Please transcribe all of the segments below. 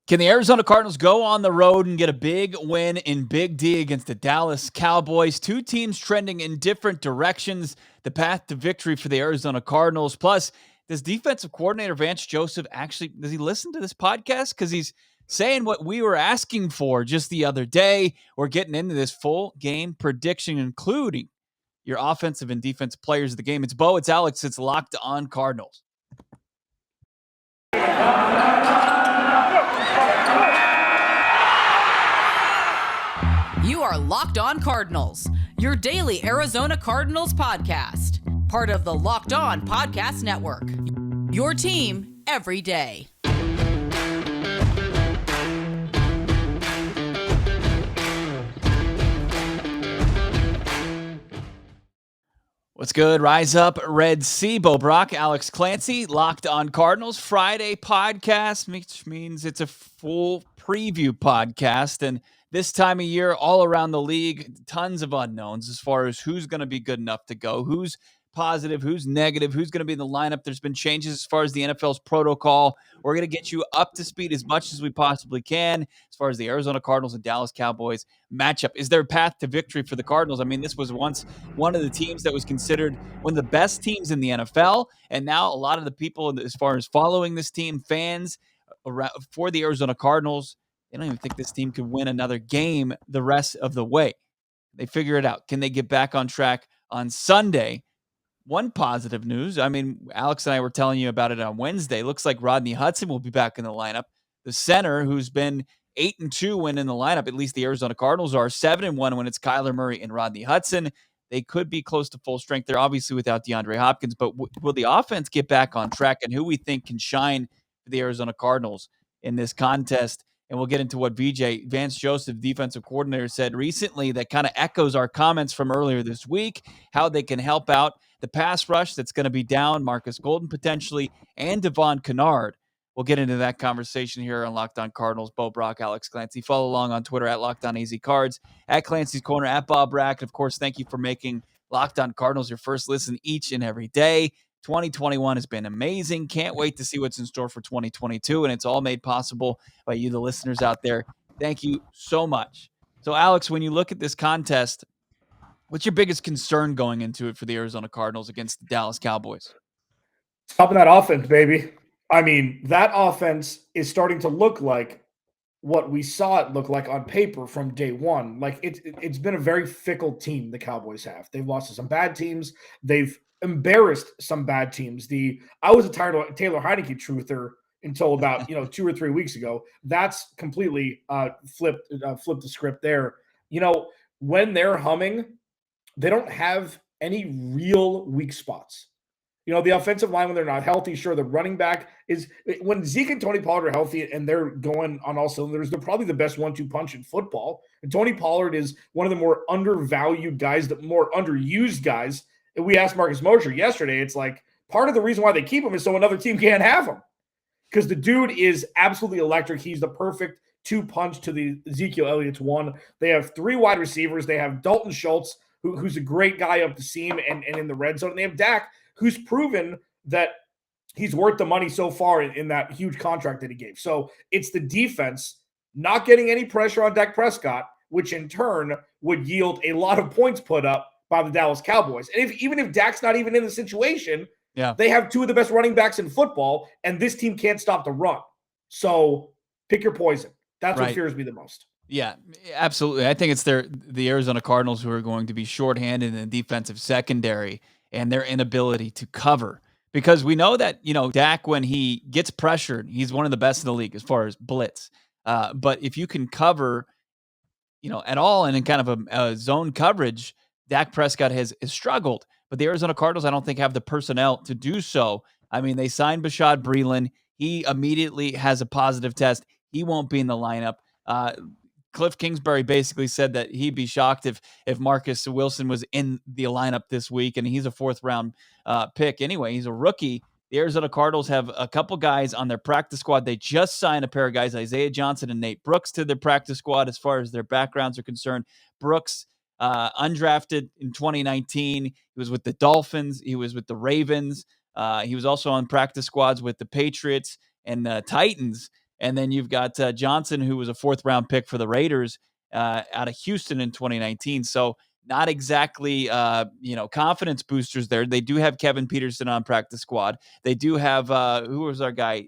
Can the Arizona Cardinals go on the road and get a big win in Big D against the Dallas Cowboys? Two teams trending in different directions. The path to victory for the Arizona Cardinals. Plus, does defensive coordinator Vance Joseph does he listen to this podcast? Because he's saying what we were asking for just the other day. We're getting into this full game prediction, including your offensive and defensive players of the game. It's Bo, it's Alex, it's Locked On Cardinals. You are Locked On Cardinals, your daily Arizona Cardinals podcast. Part of the Locked On Podcast Network. Your team every day. What's good? Rise up, Red Sea. Brack, Alex Clancy, Locked On Cardinals Friday podcast, which means it's a full preview podcast. And this time of year, all around the league, tons of unknowns as far as who's going to be good enough to go, who's positive, who's negative, who's going to be in the lineup. There's been changes as far as the NFL's protocol. We're going to get you up to speed as much as we possibly can as far as the Arizona Cardinals and Dallas Cowboys matchup. Is there a path to victory for the Cardinals? I mean, this was once one of the teams that was considered one of the best teams in the NFL, and now a lot of the people, as far as following this team, fans for the Arizona Cardinals, they don't even think this team could win another game the rest of the way. They figure it out. Can they get back on track on Sunday? One positive news, I mean, Alex and I were telling you about it on Wednesday. Looks like Rodney Hudson will be back in the lineup. The center, who's been 8-2 when in the lineup, at least the Arizona Cardinals are 7-1 when it's Kyler Murray and Rodney Hudson. They could be close to full strength. They're obviously without DeAndre Hopkins, but will the offense get back on track, and who we think can shine for the Arizona Cardinals in this contest? And we'll get into what Vance Joseph, defensive coordinator, said recently that kind of echoes our comments from earlier this week, how they can help out the pass rush that's going to be down, Marcus Golden potentially, and Devon Kennard. We'll get into that conversation here on Locked On Cardinals. Bo, Brack, Alex Clancy. Follow along on Twitter at Locked On AZCards, at Clancy's Corner, at Bob Brack. And, of course, thank you for making Locked On Cardinals your first listen each and every day. 2021 has been amazing. Can't wait to see what's in store for 2022, and it's all made possible by you, the listeners out there. Thank you so much. So, Alex, when you look at this contest, what's your biggest concern going into it for the Arizona Cardinals against the Dallas Cowboys? Stopping that offense, baby. I mean, that offense is starting to look like what we saw it look like on paper from day one. Like it's been a very fickle team the Cowboys have. They've lost to some bad teams. They've embarrassed some bad teams. I was a Taylor Heineke truther until about 2 or 3 weeks ago. That's completely flipped the script there. When they're humming, they don't have any real weak spots. The offensive line, when they're not healthy, sure, the running back is – when Zeke and Tony Pollard are healthy and they're going on all cylinders, they're probably the best 1-2 punch in football. And Tony Pollard is one of the more undervalued guys, the more underused guys. And we asked Marcus Mosher yesterday, it's like part of the reason why they keep him is so another team can't have him. Because the dude is absolutely electric. He's the perfect 2-punch to the Ezekiel Elliott's 1. They have 3 wide receivers. They have Dalton Schultz, who's a great guy up the seam and in the red zone. And they have Dak, who's proven that he's worth the money so far in that huge contract that he gave. So it's the defense not getting any pressure on Dak Prescott, which in turn would yield a lot of points put up by the Dallas Cowboys. And even if Dak's not even in the situation, they have 2 of the best running backs in football, and this team can't stop the run. So pick your poison. That's what fears me the most. Yeah, absolutely. I think it's the Arizona Cardinals who are going to be shorthanded in the defensive secondary and their inability to cover. Because we know that, Dak, when he gets pressured, he's one of the best in the league as far as blitz. But if you can cover, at all and in kind of a zone coverage, Dak Prescott has struggled. But the Arizona Cardinals, I don't think, have the personnel to do so. I mean, they signed Bashaud Breeland. He immediately has a positive test. He won't be in the lineup. Cliff Kingsbury basically said that he'd be shocked if Marcus Wilson was in the lineup this week, and he's a 4th-round pick. Anyway, he's a rookie. The Arizona Cardinals have a couple guys on their practice squad. They just signed a pair of guys, Isaiah Johnson and Nate Brooks, to their practice squad as far as their backgrounds are concerned. Brooks, undrafted in 2019. He was with the Dolphins. He was with the Ravens. He was also on practice squads with the Patriots and the Titans. And then you've got Johnson, who was a 4th-round pick for the Raiders out of Houston in 2019. So not exactly, confidence boosters there. They do have Kevin Peterson on practice squad. They do have, who was our guy?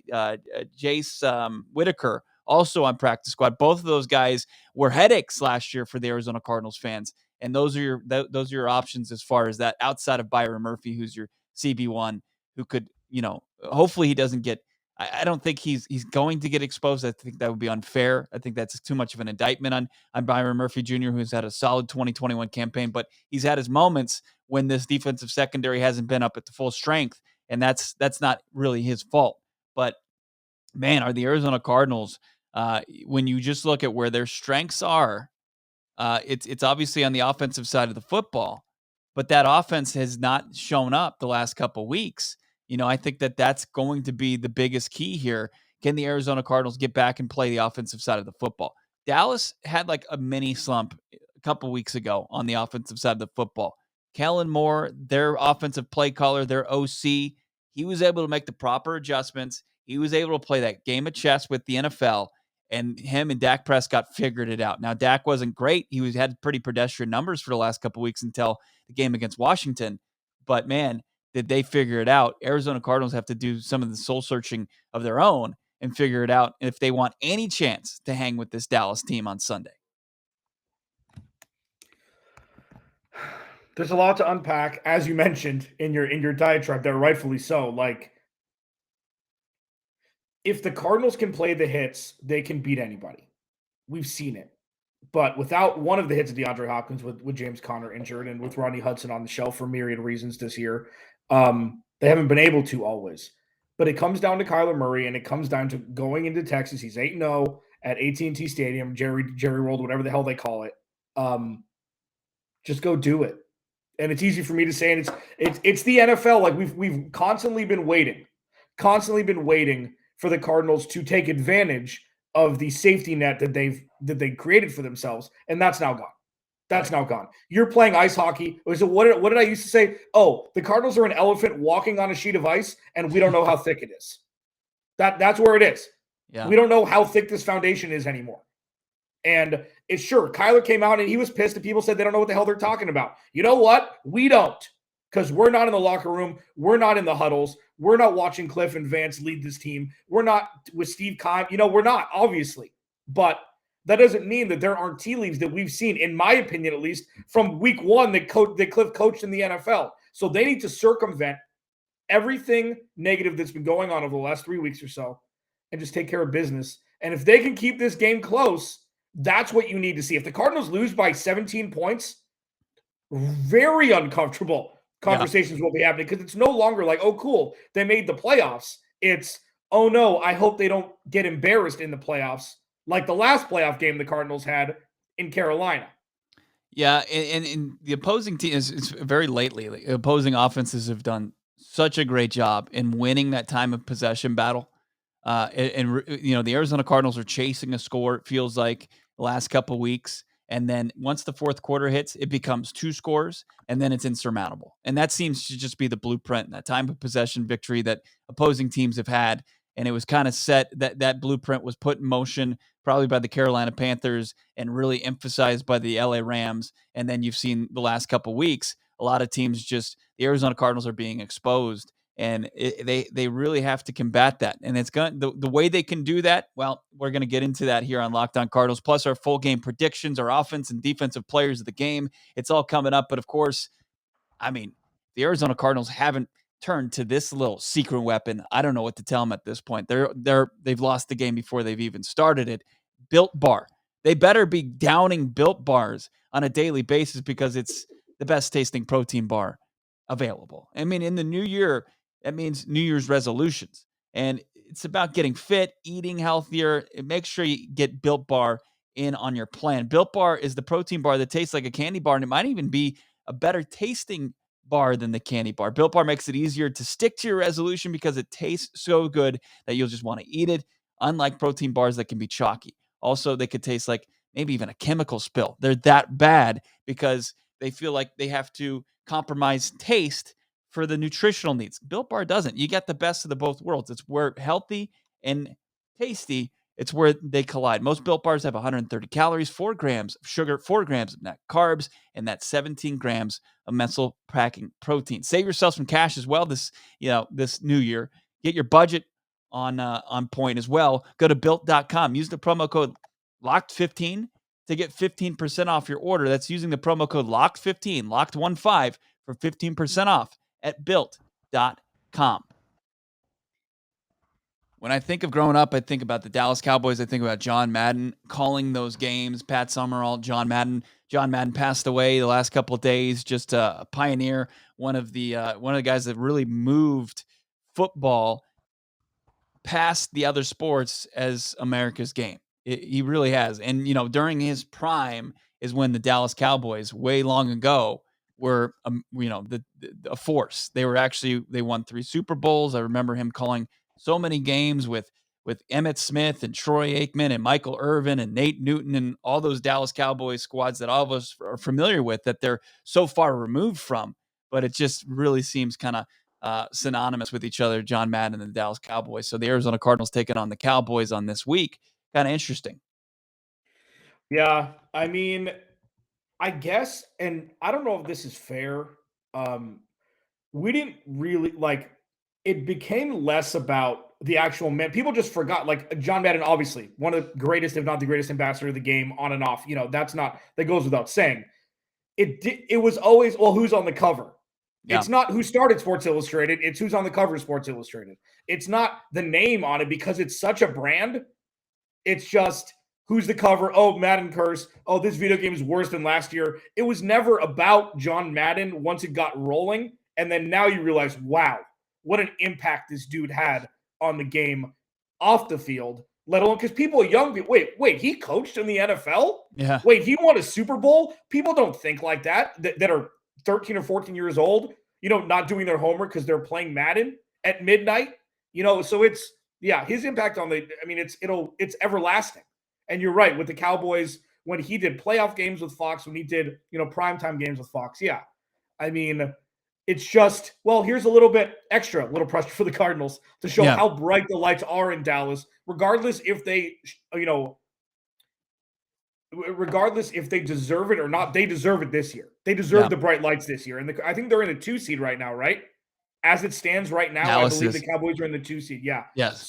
Jace Whitaker, also on practice squad. Both of those guys were headaches last year for the Arizona Cardinals fans. And those are your options as far as that, outside of Byron Murphy, who's your CB1, who could, hopefully he doesn't get. I don't think he's going to get exposed. I think that would be unfair. I think that's too much of an indictment on Byron Murphy Jr., who's had a solid 2021 campaign, but he's had his moments when this defensive secondary hasn't been up at the full strength, and that's not really his fault. But man, are the Arizona Cardinals, when you just look at where their strengths are, it's obviously on the offensive side of the football, but that offense has not shown up the last couple weeks. I think that's going to be the biggest key here. Can the Arizona Cardinals get back and play the offensive side of the football? Dallas had like a mini slump a couple weeks ago on the offensive side of the football. Kellen Moore, their offensive play caller, their OC, he was able to make the proper adjustments. He was able to play that game of chess with the NFL, and him and Dak Prescott figured it out. Now, Dak wasn't great. He had pretty pedestrian numbers for the last couple of weeks until the game against Washington. But man, did they figure it out. Arizona Cardinals have to do some of the soul searching of their own and figure it out if they want any chance to hang with this Dallas team on Sunday. There's a lot to unpack, as you mentioned in your diatribe there, rightfully so. Like, if the Cardinals can play the hits, they can beat anybody. We've seen it. But without one of the hits of DeAndre Hopkins, with James Conner injured and with Rodney Hudson on the shelf for myriad reasons this year, they haven't been able to always. But it comes down to Kyler Murray, and it comes down to going into Texas. He's 8-0 at AT&T Stadium, Jerry World, whatever the hell they call it. Just go do it. And it's easy for me to say, and it's the NFL. Like, we've constantly been waiting for the Cardinals to take advantage of the safety net that they created for themselves, and that's now gone. That's now gone. You're playing ice hockey. So what did I used to say? Oh, the Cardinals are an elephant walking on a sheet of ice, and we don't know how thick it is. That's where it is. Yeah. We don't know how thick this foundation is anymore. And it's sure, Kyler came out and he was pissed, and people said they don't know what the hell they're talking about. You know what? We don't, because we're not in the locker room. We're not in the huddles. We're not watching Cliff and Vance lead this team. We're not with Steve Keim. We're not, obviously. But that doesn't mean that there aren't tea leaves that we've seen, in my opinion at least, from week one that Cliff coached in the NFL. So they need to circumvent everything negative that's been going on over the last 3 weeks or so and just take care of business. And if they can keep this game close, that's what you need to see. If the Cardinals lose by 17 points, very uncomfortable conversations will be happening, because it's no longer like, oh, cool, they made the playoffs. It's, oh, no, I hope they don't get embarrassed in the playoffs like the last playoff game the Cardinals had in Carolina. Yeah, and the opposing team is very lately. Like, opposing offenses have done such a great job in winning that time of possession battle. The Arizona Cardinals are chasing a score, it feels like, the last couple of weeks. And then once the fourth quarter hits, it becomes 2 scores, and then it's insurmountable. And that seems to just be the blueprint, that time of possession victory that opposing teams have had. And it was kind of set, that blueprint was put in motion probably by the Carolina Panthers and really emphasized by the LA Rams. And then you've seen the last couple of weeks, a lot of teams the Arizona Cardinals are being exposed. And they really have to combat that. And it's going the way they can do that. Well, we're going to get into that here on Locked On Cardinals, plus our full game predictions, our offense and defensive players of the game. It's all coming up. But of course, the Arizona Cardinals haven't turned to this little secret weapon. I don't know what to tell them at this point. They've lost the game before they've even started it. Built Bar. They better be downing Built Bars on a daily basis, because it's the best tasting protein bar available. In the new year, that means New Year's resolutions. And it's about getting fit, eating healthier. Make sure you get Built Bar in on your plan. Built Bar is the protein bar that tastes like a candy bar, and it might even be a better tasting bar than the candy bar. Built Bar makes it easier to stick to your resolution because it tastes so good that you'll just want to eat it, unlike protein bars that can be chalky. Also, they could taste like maybe even a chemical spill. They're that bad because they feel like they have to compromise taste for the nutritional needs. Built Bar doesn't. You get the best of the both worlds. It's where healthy and tasty It's where they collide. Most Built Bars have 130 calories, 4 grams of sugar, 4 grams of net carbs, and that's 17 grams of muscle packing protein. Save yourself some cash as well this new year. Get your budget on point as well. Go to built.com. Use the promo code LOCKED15 to get 15% off your order. That's using the promo code LOCKED15, LOCKED15 for 15% off at built.com. When I think of growing up, I think about the Dallas Cowboys. I think about John Madden calling those games. Pat Summerall, John Madden. John Madden passed away the last couple of days. Just a pioneer, one of the guys that really moved football past the other sports as America's game. He really has. And during his prime is when the Dallas Cowboys, way long ago, were a force. They won 3 Super Bowls. I remember him calling so many games with Emmitt Smith and Troy Aikman and Michael Irvin and Nate Newton and all those Dallas Cowboys squads that all of us are familiar with, that they're so far removed from. But it just really seems kind of synonymous with each other, John Madden and the Dallas Cowboys. So the Arizona Cardinals taking on the Cowboys on this week. Kind of interesting. Yeah, I mean, I guess, and I don't know if this is fair. We didn't really it became less about the actual man. People just forgot, John Madden, obviously one of the greatest, if not the greatest ambassador of the game on and off. That goes without saying. It was always, well, who's on the cover? Yeah. It's not who started Sports Illustrated. It's who's on the cover of Sports Illustrated. It's not the name on it because it's such a brand. It's just who's the cover. Oh, Madden curse. Oh, this video game is worse than last year. It was never about John Madden once it got rolling. And then now you realize, wow, what an impact this dude had on the game off the field, let alone because people are young. Wait, he coached in the NFL? Yeah. Wait, he won a Super Bowl? People don't think like that are 13 or 14 years old, not doing their homework because they're playing Madden at midnight, so it's, yeah, his impact on it's everlasting. And you're right, with the Cowboys, when he did playoff games with Fox, when he did, primetime games with Fox. Yeah. I mean, it's just, well, here's a little bit extra, a little pressure for the Cardinals to show how bright the lights are in Dallas, regardless if they deserve it or not. They deserve it this year. They deserve the bright lights this year. And I think they're in the 2 seed right now, right? As it stands right now, Dallas I believe the Cowboys are in the 2 seed. Yeah. Yes.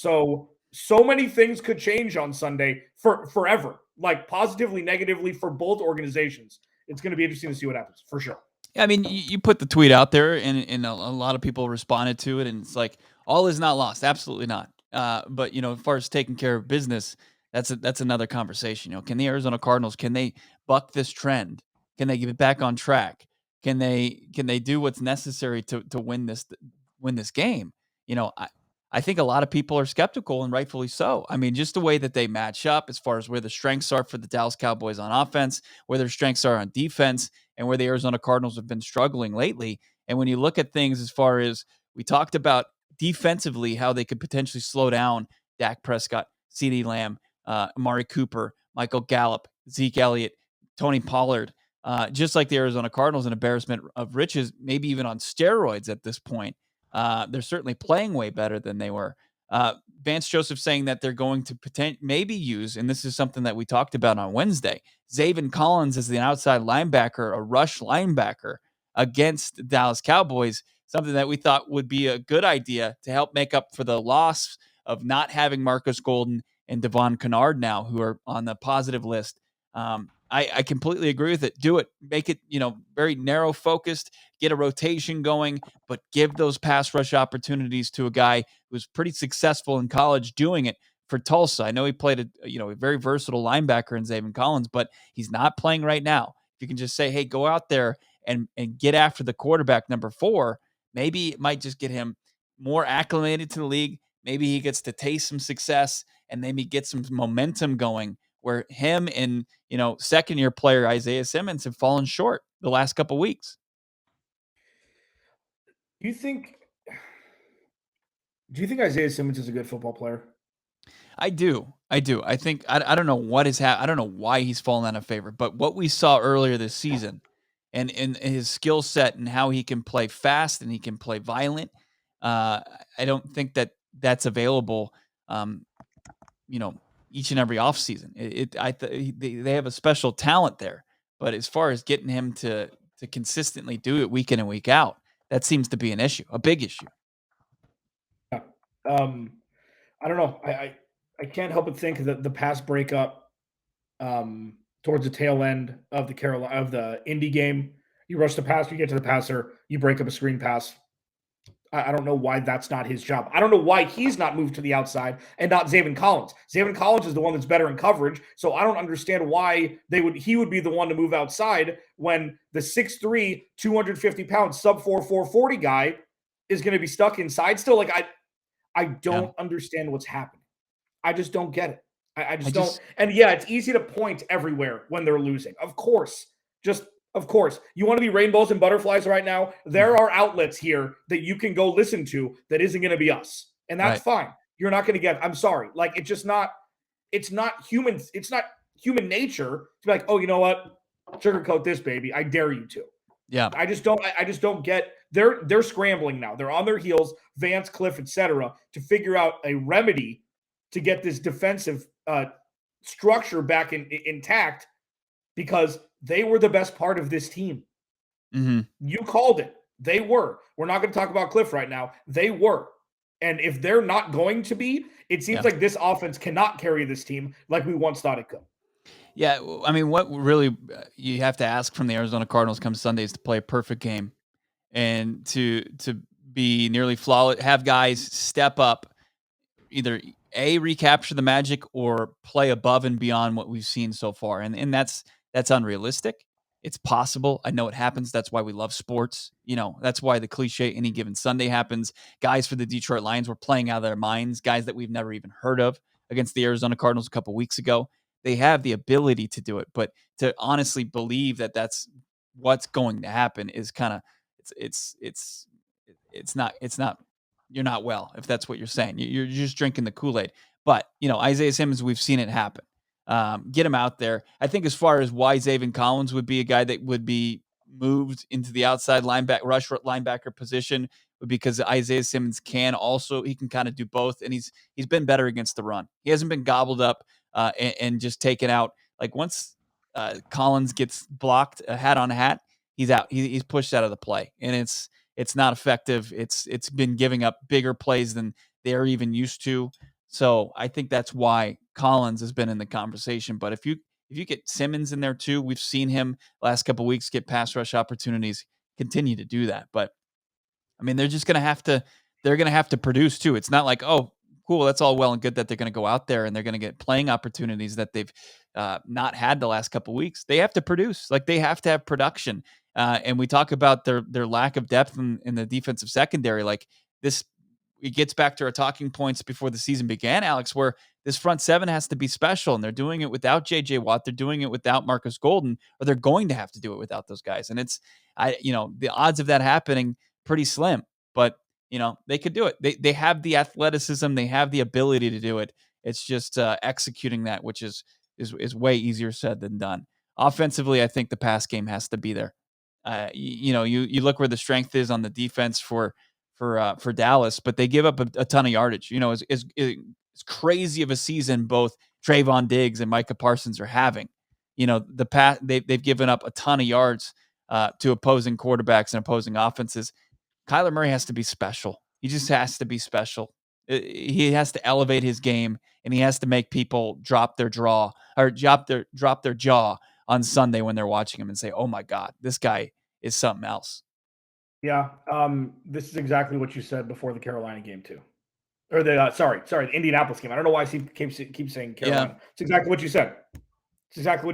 So many things could change on Sunday forever, positively, negatively for both organizations. It's going to be interesting to see what happens for sure. I mean, you put the tweet out there, and a lot of people responded to it, and it's like, all is not lost. Absolutely not. But as far as taking care of business, that's another conversation. Can the Arizona Cardinals, can they buck this trend? Can they get it back on track? Can they do what's necessary to win this game? I think a lot of people are skeptical, and rightfully so. I mean, just the way that they match up as far as where the strengths are for the Dallas Cowboys on offense, where their strengths are on defense, and where the Arizona Cardinals have been struggling lately. And when you look at things as far as we talked about defensively, how they could potentially slow down Dak Prescott, CeeDee Lamb, Amari Cooper, Michael Gallup, Zeke Elliott, Tony Pollard, just like the Arizona Cardinals, an embarrassment of riches, maybe even on steroids at this point. They're certainly playing way better than they were. Vance Joseph saying that they're going to maybe use, and this is something that we talked about on Wednesday, Zaven Collins as the outside linebacker, a rush linebacker against the Dallas Cowboys, something that we thought would be a good idea to help make up for the loss of not having Marcus Golden and Devon Kennard now, who are on the positive list. I completely agree with it. Do it. Make it, very narrow focused, get a rotation going, but give those pass rush opportunities to a guy who's pretty successful in college doing it for Tulsa. I know he played a very versatile linebacker in Zaven Collins, but he's not playing right now. If you can just say, hey, go out there and get after the quarterback, number 4, maybe it might just get him more acclimated to the league. Maybe he gets to taste some success and maybe get some momentum going, where him and, second-year player Isaiah Simmons have fallen short the last couple of weeks. Do you think Isaiah Simmons is a good football player? I do. I think I don't know what is happening. I don't know why he's fallen out of favor, but what we saw earlier this season and his skill set and how he can play fast and he can play violent, I don't think that that's available, each and every offseason. They have a special talent there, but as far as getting him to consistently do it week in and week out, that seems to be an issue, a big issue. Yeah. I don't know. I can't help but think that the pass breakup towards the tail end of the Indy game, you rush the pass, you get to the passer, you break up a screen pass. I don't know why that's not his job. I don't know why he's not moved to the outside and not Zaven Collins. Zaven Collins is the one that's better in coverage, so I don't understand why he would be the one to move outside when the 6'3", 250-pound, sub 440 guy is going to be stuck inside still. Like, I don't understand what's happening. I just don't get it. I just don't. And yeah, it's easy to point everywhere when they're losing. Of course. Of course. You want to be rainbows and butterflies right now? There are outlets here that you can go listen to that isn't going to be us. And that's fine. You're not going to get, I'm sorry. Like, it's not human. It's not human nature to be like, oh, you know what? Sugarcoat this, baby. I dare you to. Yeah. I just don't get, they're scrambling now. They're on their heels, Vance, Cliff, etc., to figure out a remedy to get this defensive structure back intact, because they were the best part of this team. Mm-hmm. You called it. They were. We're not going to talk about Cliff right now. They were. And if they're not going to be, it seems like this offense cannot carry this team like we once thought it could. Yeah, I mean, what really you have to ask from the Arizona Cardinals come Sunday is to play a perfect game and to be nearly flawless, have guys step up, either recapture the magic or play above and beyond what we've seen so far. And that's unrealistic. It's possible. I know it happens. That's why we love sports. You know, that's why the cliche any given Sunday happens. Guys for the Detroit Lions were playing out of their minds, guys that we've never even heard of against the Arizona Cardinals a couple weeks ago. They have the ability to do it, but to honestly believe that that's what's going to happen is kind of, it's not, you're not well, if that's what you're saying. You're just drinking the Kool-Aid. But, Isaiah Simmons, we've seen it happen. Get him out there. I think as far as why Zaven Collins would be a guy that would be moved into the outside rush linebacker position would be because Isaiah Simmons he can kind of do both. And he's been better against the run. He hasn't been gobbled up and just taken out. Like once Collins gets blocked, a hat on a hat, he's out. He's pushed out of the play. And it's not effective. It's been giving up bigger plays than they're even used to. So I think that's why Collins has been in the conversation. But if you get Simmons in there too, we've seen him last couple of weeks get pass rush opportunities, continue to do that. But I mean, they're going to have to produce too. It's not like, oh, cool, that's all well and good that they're going to go out there and they're going to get playing opportunities that they've not had the last couple of weeks. They have to produce. Like, they have to have production. And we talk about their lack of depth in the defensive secondary. Like this, it gets back to our talking points before the season began, Alex, where this front seven has to be special, and they're doing it without J.J. Watt. They're doing it without Marcus Golden, or they're going to have to do it without those guys. And the odds of that happening pretty slim, but they could do it. They have the athleticism. They have the ability to do it. It's just executing that, which is way easier said than done. Offensively, I think the pass game has to be there. You look where the strength is on the defense for Dallas, but they give up a ton of yardage. As crazy of a season both Trayvon Diggs and Micah Parsons are having. They've given up a ton of yards to opposing quarterbacks and opposing offenses. Kyler Murray has to be special. He just has to be special. He has to elevate his game, and he has to make people drop their jaw on Sunday when they're watching him and say, "Oh my God, this guy is something else." Yeah, this is exactly what you said before the Carolina game too, or the Indianapolis game. I don't know why I keep saying Carolina. Yeah. It's exactly what you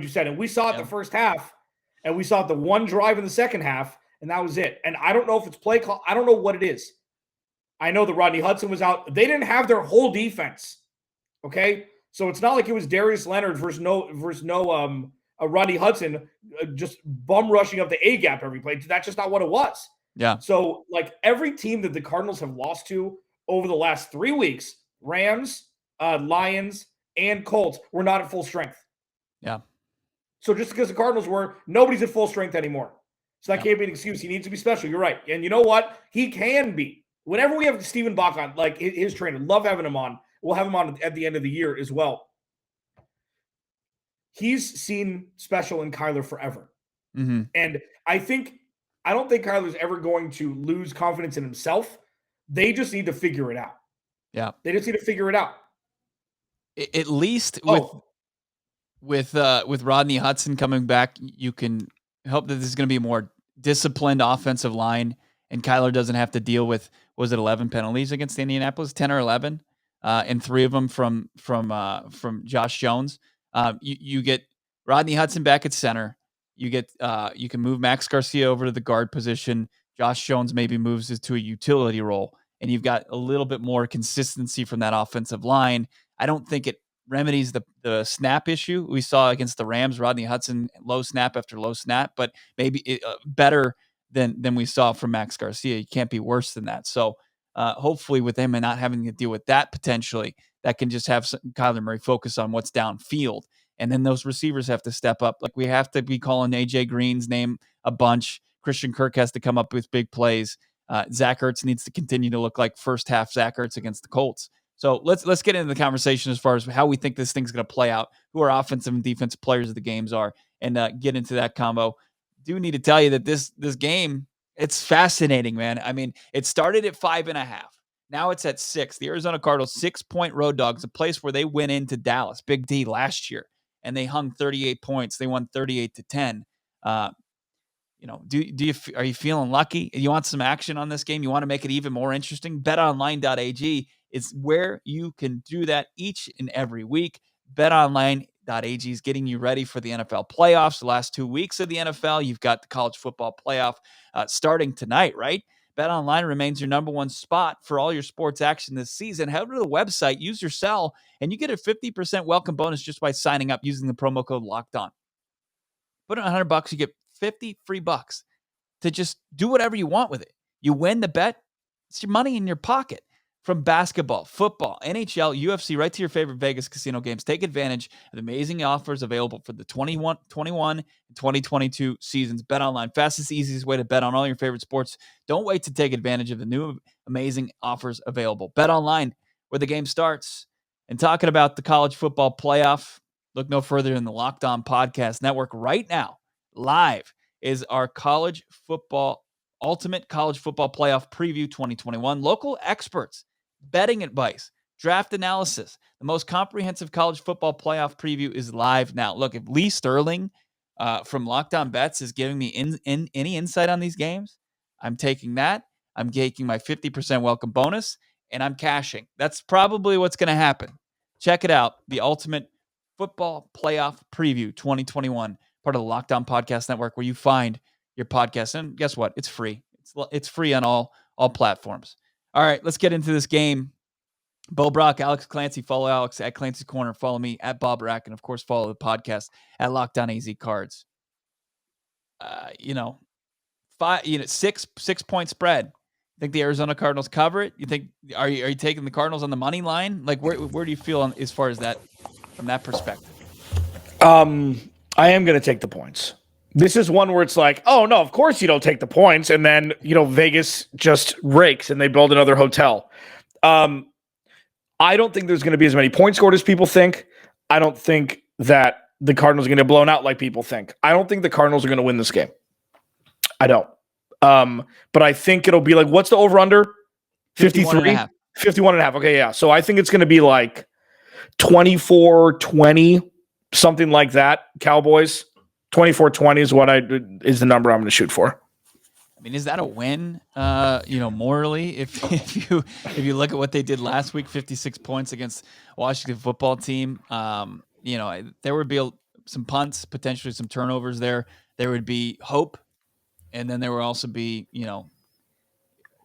said. And we saw it the first half, and we saw it the one drive in the second half, and that was it. And I don't know if it's play call. I don't know what it is. I know that Rodney Hudson was out. They didn't have their whole defense. Okay, so it's not like it was Darius Leonard versus Rodney Hudson just bum rushing up the A gap every play. That's just not what it was. Yeah. So like every team that the Cardinals have lost to over the last 3 weeks, Rams, Lions, and Colts, were not at full strength. Yeah. So just because the Cardinals were, nobody's at full strength anymore. So that can't be an excuse. He needs to be special. You're right. And you know what? He can be. Whenever we have Stephen Bach on, like his trainer, love having him on. We'll have him on at the end of the year as well. he's seen special in Kyler forever. Mm-hmm. And I don't think Kyler's ever going to lose confidence in himself. They just need to figure it out. Yeah. They just need to figure it out. At least with Rodney Hudson coming back, you can hope that this is going to be a more disciplined offensive line, and Kyler doesn't have to deal with, was it 11 penalties against Indianapolis, 10 or 11, and 3 of them from Josh Jones. You get Rodney Hudson back at center. You can move Max Garcia over to the guard position. Josh Jones maybe moves to a utility role, and you've got a little bit more consistency from that offensive line. I don't think it remedies the snap issue we saw against the Rams. Rodney Hudson, low snap after low snap, but maybe better than we saw from Max Garcia. You can't be worse than that. So hopefully with him and not having to deal with that potentially, that can just have Kyler Murray focus on what's downfield. And then those receivers have to step up. Like we have to be calling AJ Green's name a bunch. Christian Kirk has to come up with big plays. Zach Ertz needs to continue to look like first half Zach Ertz against the Colts. So let's get into the conversation as far as how we think this thing's going to play out, who our offensive and defensive players of the games are, and get into that combo. Do need to tell you that this game, it's fascinating, man. I mean, it started at 5.5. Now it's at 6. The Arizona Cardinals 6-point road dogs, a place where they went into Dallas, Big D last year, and they hung 38 points. They won 38-10. Are you feeling lucky? You want some action on this game? You want to make it even more interesting? BetOnline.ag is where you can do that each and every week. BetOnline.ag is getting you ready for the NFL playoffs. The last 2 weeks of the NFL, you've got the college football playoff starting tonight, right? BetOnline remains your number one spot for all your sports action this season. Head to the website, use your cell, and you get a 50% welcome bonus just by signing up using the promo code LOCKEDON. Put in $100, you get 50 free bucks to just do whatever you want with it. You win the bet, it's your money in your pocket. From basketball, football, NHL, UFC, right to your favorite Vegas casino games. Take advantage of the amazing offers available for the 21 and 2022 seasons. Bet online, fastest, easiest way to bet on all your favorite sports. Don't wait to take advantage of the new amazing offers available. Bet online, where the game starts. And talking about the college football playoff, look no further than the Locked On Podcast Network. Right now, live is our Ultimate College Football Playoff Preview 2021. Local experts, betting advice, draft analysis. The most comprehensive college football playoff preview is live now. Look, if Lee Sterling from Locked On Bets is giving me any insight on these games, I'm taking that. I'm taking my 50% welcome bonus, and I'm cashing. That's probably what's going to happen. Check it out. The Ultimate Football Playoff Preview 2021, part of the Locked On Podcast Network, where you find your podcast. And guess what? It's free. It's free on all platforms. All right, let's get into this game. Bo Brock, Alex Clancy. Follow Alex at Clancy's Corner. Follow me at Bob Brack, and of course, follow the podcast at Locked On AZCards. 6-point spread. You think the Arizona Cardinals cover it? You think are you taking the Cardinals on the money line? Like where do you feel as far as that from that perspective? I am going to take the points. This is one where it's like, oh, no, of course you don't take the points. And then, Vegas just rakes and they build another hotel. I don't think there's going to be as many points scored as people think. I don't think that the Cardinals are going to get blown out like people think. I don't think the Cardinals are going to win this game. I don't. But I think it'll be like, what's the over-under? 53? 51.5. Okay, yeah. So I think it's going to be like 24-20, something like that. Cowboys. 24-20 is the number I'm going to shoot for. I mean, is that a win? Morally, if you look at what they did last week, 56 points against Washington football team. There would be some punts, potentially some turnovers there. There would be hope, and then there would also be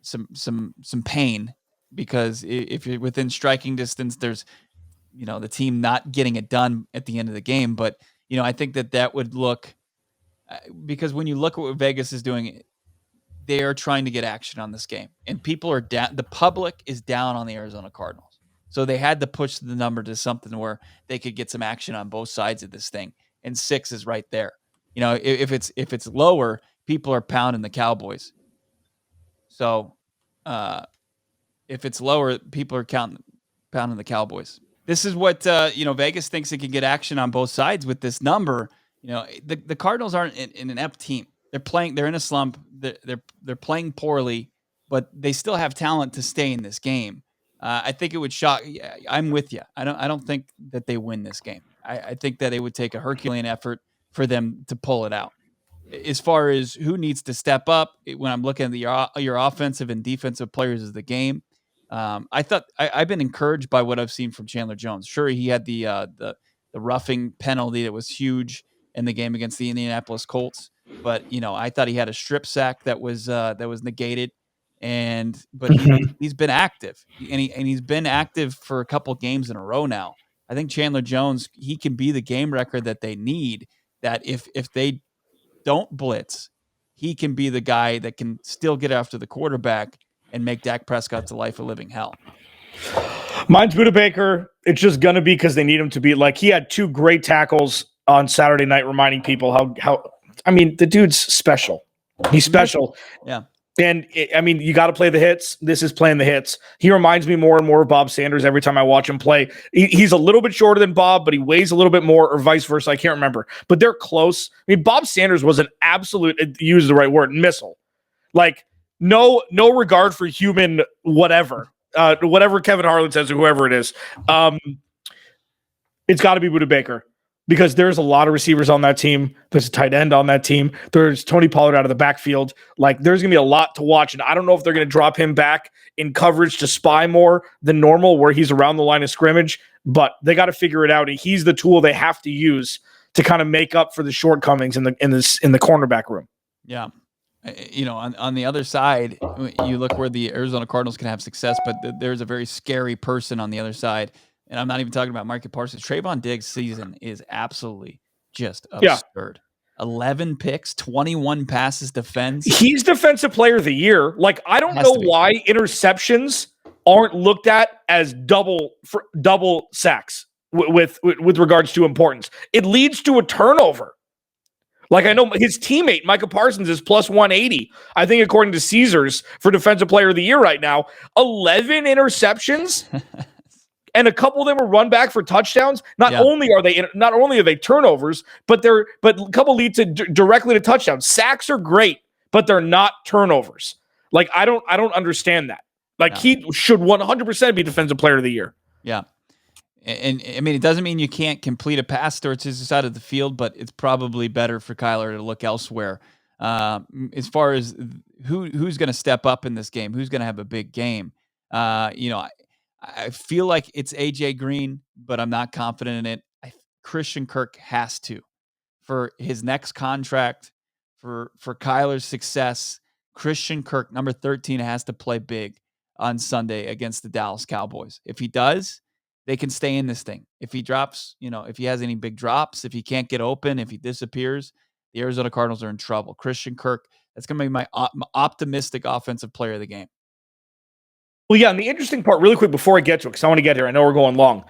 some pain, because if you're within striking distance, there's the team not getting it done at the end of the game. But I think that would look, because when you look at what Vegas is doing, they are trying to get action on this game, and people are down. The public is down on the Arizona Cardinals, so they had to push the number to something where they could get some action on both sides of this thing. And 6 is right there. If it's lower, people are pounding the Cowboys. So if it's lower, people are pounding the Cowboys. this is what Vegas thinks it can get action on both sides with this number. The Cardinals aren't in an F team. They're in a slump. They're playing poorly, but they still have talent to stay in this game. I think it would shock. I'm with you. I don't think that they win this game. I think that it would take a Herculean effort for them to pull it out. As far as who needs to step up, when I'm looking at your offensive and defensive players of the game, I've been encouraged by what I've seen from Chandler Jones. Sure, he had the roughing penalty that was huge in the game against the Indianapolis Colts, but I thought he had a strip sack that was negated, but he's been active, and he's been active for a couple games in a row now. I think Chandler Jones, he can be the game record that they need. That if they don't blitz, he can be the guy that can still get after the quarterback and make Dak Prescott's life a living hell. Mine's Budda Baker. It's just going to be because they need him to be he had 2 great tackles on Saturday night, reminding people the dude's special. He's special. Yeah. And you got to play the hits. This is playing the hits. He reminds me more and more of Bob Sanders every time I watch him play. He's a little bit shorter than Bob, but he weighs a little bit more, or vice versa. I can't remember, but they're close. Bob Sanders was an absolute, use the right word, missile. No regard for human whatever Kevin Harlan says or whoever it is. It's got to be Budda Baker, because there's a lot of receivers on that team. There's a tight end on that team. There's Tony Pollard out of the backfield. There's going to be a lot to watch, and I don't know if they're going to drop him back in coverage to spy more than normal, where he's around the line of scrimmage, but they got to figure it out. He's the tool they have to use to kind of make up for the shortcomings in the cornerback room. Yeah. On the other side, you look where the Arizona Cardinals can have success, but there's a very scary person on the other side. And I'm not even talking about Micah Parsons. Trayvon Diggs' season is absolutely just absurd. 11 picks, 21 passes defense. He's defensive player of the year. I don't know why interceptions aren't looked at as double sacks with regards to importance. It leads to a turnover. I know his teammate, Micah Parsons, is plus 180. I think according to Caesars for defensive player of the year right now. 11 interceptions. And a couple of them are run back for touchdowns. Not only are they turnovers, but a couple lead to directly to touchdowns. Sacks are great, but they're not turnovers. I don't understand that. He should 100% be defensive player of the year. Yeah. And it doesn't mean you can't complete a pass towards his side of the field, but it's probably better for Kyler to look elsewhere. As far as who's going to step up in this game, who's going to have a big game, I feel like it's AJ Green, but I'm not confident in it. Christian Kirk has to, for his next contract, for Kyler's success. Christian Kirk, number 13, has to play big on Sunday against the Dallas Cowboys. If he does, they can stay in this thing. If he drops, if he has any big drops, if he can't get open, if he disappears, the Arizona Cardinals are in trouble. Christian Kirk, that's going to be my optimistic offensive player of the game. Well, yeah, and the interesting part, really quick before I get to it, because I want to get here, I know we're going long.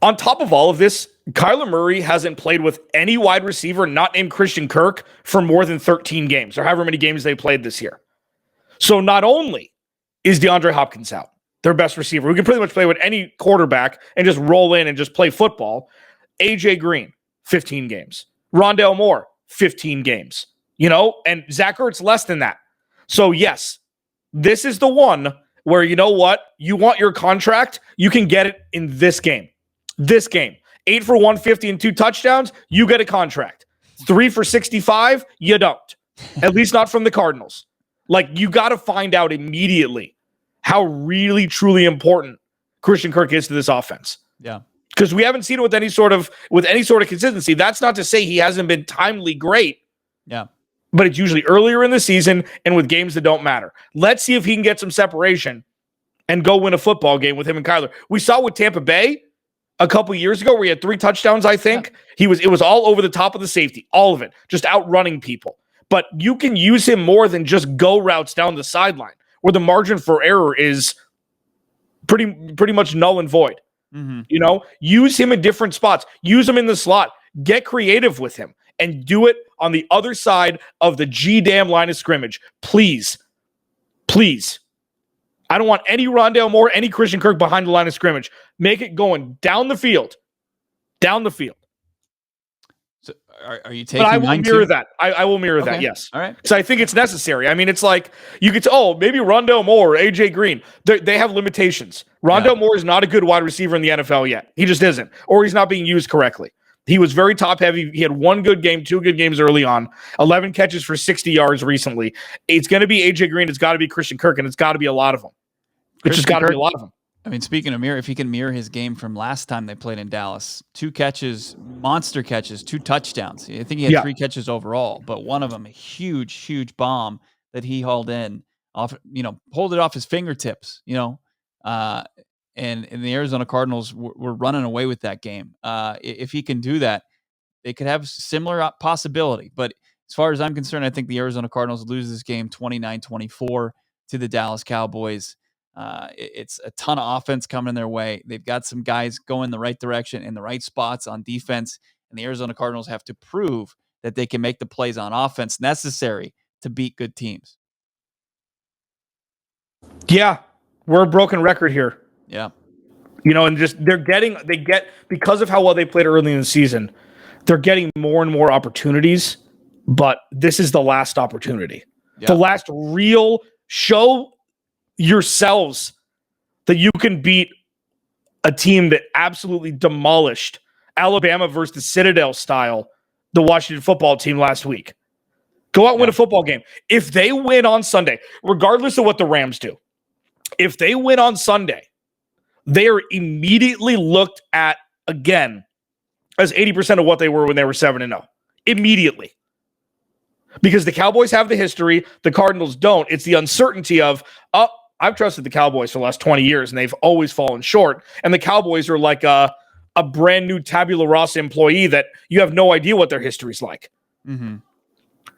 On top of all of this, Kyler Murray hasn't played with any wide receiver not named Christian Kirk for more than 13 games, or however many games they played this year. So not only is DeAndre Hopkins out, their best receiver, who can pretty much play with any quarterback and just roll in and just play football, AJ Green, 15 games. Rondale Moore, 15 games. And Zach Ertz, less than that. So yes, this is the one where, you know what? You want your contract, you can get it in this game. This game. 8 for 150 and 2 touchdowns, you get a contract. 3 for 65, you don't. At least not from the Cardinals. You got to find out immediately how really, truly important Christian Kirk is to this offense. Yeah. Because we haven't seen it with any sort of consistency. That's not to say he hasn't been timely great. Yeah. But it's usually earlier in the season and with games that don't matter. Let's see if he can get some separation and go win a football game with him and Kyler. We saw with Tampa Bay a couple years ago where he had 3 touchdowns, I think. Yeah. It was all over the top of the safety, all of it, just outrunning people. But you can use him more than just go routes down the sideline, where the margin for error is pretty much null and void. Mm-hmm. Use him in different spots. Use him in the slot. Get creative with him and do it on the other side of the G-damn line of scrimmage. Please. I don't want any Rondale Moore, any Christian Kirk behind the line of scrimmage. Make it going down the field. Down the field. So are you taking? But I will mirror too? that. I will mirror that. Yes. All right. So I think it's necessary. I mean, it's like you could. Maybe Rondale Moore or AJ Green. They have limitations. Rondale Moore is not a good wide receiver in the NFL yet. He just isn't, or he's not being used correctly. He was very top heavy. He had one good game, 2 good games early on, 11 catches for 60 yards recently. It's going to be AJ Green. It's got to be Christian Kirk, and it's got to be a lot of them. It's just got to be a lot of them. I mean, speaking of mirror, if he can mirror his game from last time they played in Dallas, 2 catches, monster catches, 2 touchdowns. I think he had 3 catches overall, but one of them a huge, huge bomb that he hauled in off, pulled it off his fingertips, and the Arizona Cardinals were running away with that game. If he can do that, they could have similar possibility. But as far as I'm concerned, I think the Arizona Cardinals lose this game 29-24 to the Dallas Cowboys. It's a ton of offense coming their way. They've got some guys going the right direction in the right spots on defense, and the Arizona Cardinals have to prove that they can make the plays on offense necessary to beat good teams. Yeah, we're a broken record here. Yeah. And just because of how well they played early in the season, they're getting more and more opportunities, but this is the last opportunity. Yeah. The last real show yourselves that you can beat a team that absolutely demolished Alabama versus the Citadel style, the Washington football team last week. Go out and win a football game. If they win on Sunday, regardless of what the Rams do, if they win on Sunday, they are immediately looked at again as 80% of what they were when they were 7-0. Immediately. Because the Cowboys have the history, the Cardinals don't. It's the uncertainty of, I've trusted the Cowboys for the last 20 years, and they've always fallen short. And the Cowboys are like a brand new tabula rasa employee that you have no idea what their history's like. Mm-hmm.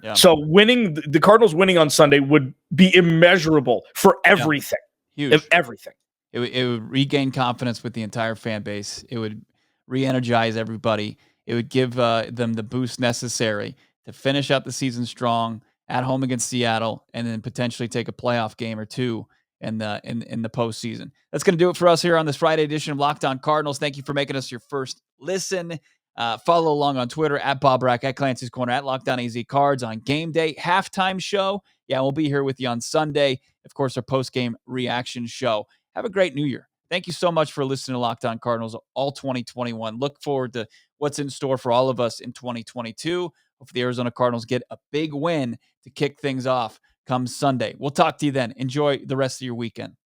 Yeah. So the Cardinals winning on Sunday would be immeasurable for everything. Huge. Everything. It would regain confidence with the entire fan base. It would re-energize everybody. It would give them the boost necessary to finish out the season strong at home against Seattle, and then potentially take a playoff game or 2 in the postseason. That's going to do it for us here on this Friday edition of Locked On Cardinals. Thank you for making us your first listen. Follow along on Twitter at Bob Brack, at Clancy's Corner, at Locked On AZCards on game day halftime show. Yeah, we'll be here with you on Sunday. Of course, our post-game reaction show. Have a great New Year. Thank you so much for listening to Locked On Cardinals all 2021. Look forward to what's in store for all of us in 2022. Hope the Arizona Cardinals get a big win to kick things off come Sunday. We'll talk to you then. Enjoy the rest of your weekend.